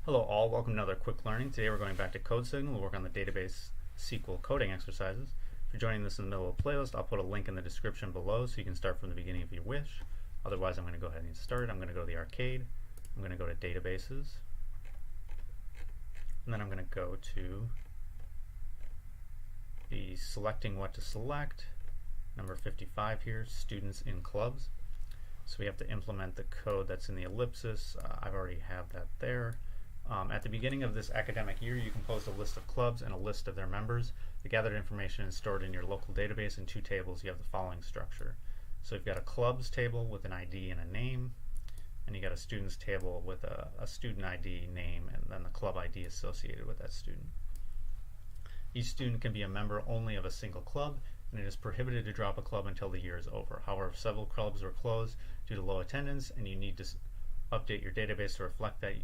Hello all, welcome to another quick learning. Today we're going back to CodeSignal. We'll work on the database SQL coding exercises. If you're joining this in the middle of the playlist, I'll put a link in the description below so you can start from the beginning if you wish. Otherwise, I'm going to go ahead and get started. I'm going to go to the arcade. I'm going to go to databases. And then I'm going to go to the selecting what to select, number 55 here, students in clubs. So we have to implement the code that's in the ellipsis. I've already have that there. At the beginning of this academic year, you compose a list of clubs and a list of their members. The gathered information is stored in your local database in two tables. You have the following structure. So you've got a clubs table with an ID and a name, and you got a students table with a student ID, name, and then the club ID associated with that student. Each student can be a member only of a single club, and it is prohibited to drop a club until the year is over. However, if several clubs were closed due to low attendance and you need to update your database to reflect that,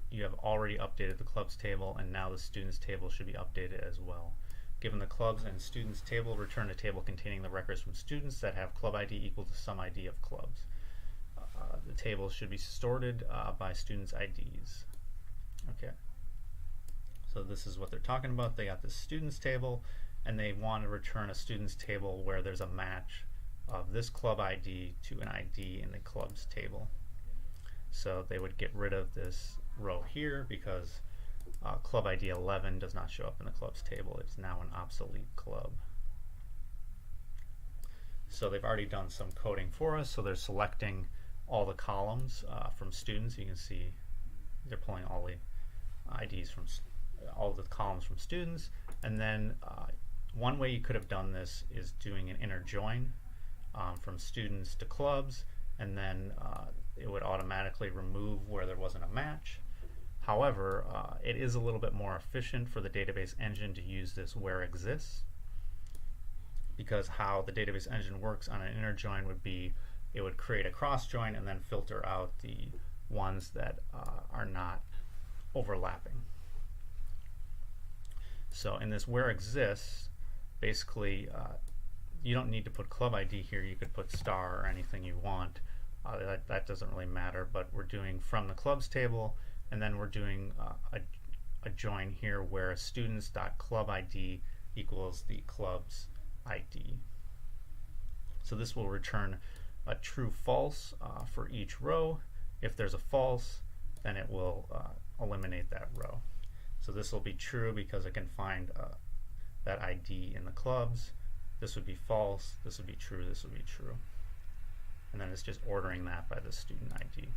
you have already updated the clubs table, and now the students table should be updated as well. Given the clubs and students table, return a table containing the records from students that have club ID equal to some ID of clubs. The tables should be sorted by students' IDs. Okay. So this is what they're talking about. They got this students table, and they want to return a students table where there's a match of this club ID to an ID in the clubs table. So they would get rid of this row here because club ID 11 does not show up in the clubs table. It's now an obsolete club. So they've already done some coding for us. So they're selecting all the columns from students. You can see they're pulling all the IDs from all the columns from students. And then one way you could have done this is doing an inner join from students to clubs, and then it would automatically remove where there wasn't a match. However, it is a little bit more efficient for the database engine to use this where exists, because how the database engine works on an inner join would be it would create a cross join and then filter out the ones that are not overlapping. So in this where exists, basically you don't need to put club ID here. You could put star or anything you want. That doesn't really matter, but we're doing from the clubs table, and then we're doing a join here where students.clubid equals the clubs ID. So this will return a true false for each row. If there's a false, then it will eliminate that row. So this will be true because it can find that ID in the clubs. This would be false, this would be true, this would be true. And then it's just ordering that by the student ID.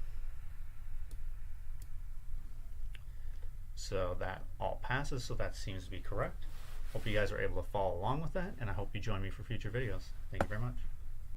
So that all passes, so that seems to be correct. Hope you guys are able to follow along with that, and I hope you join me for future videos. Thank you very much.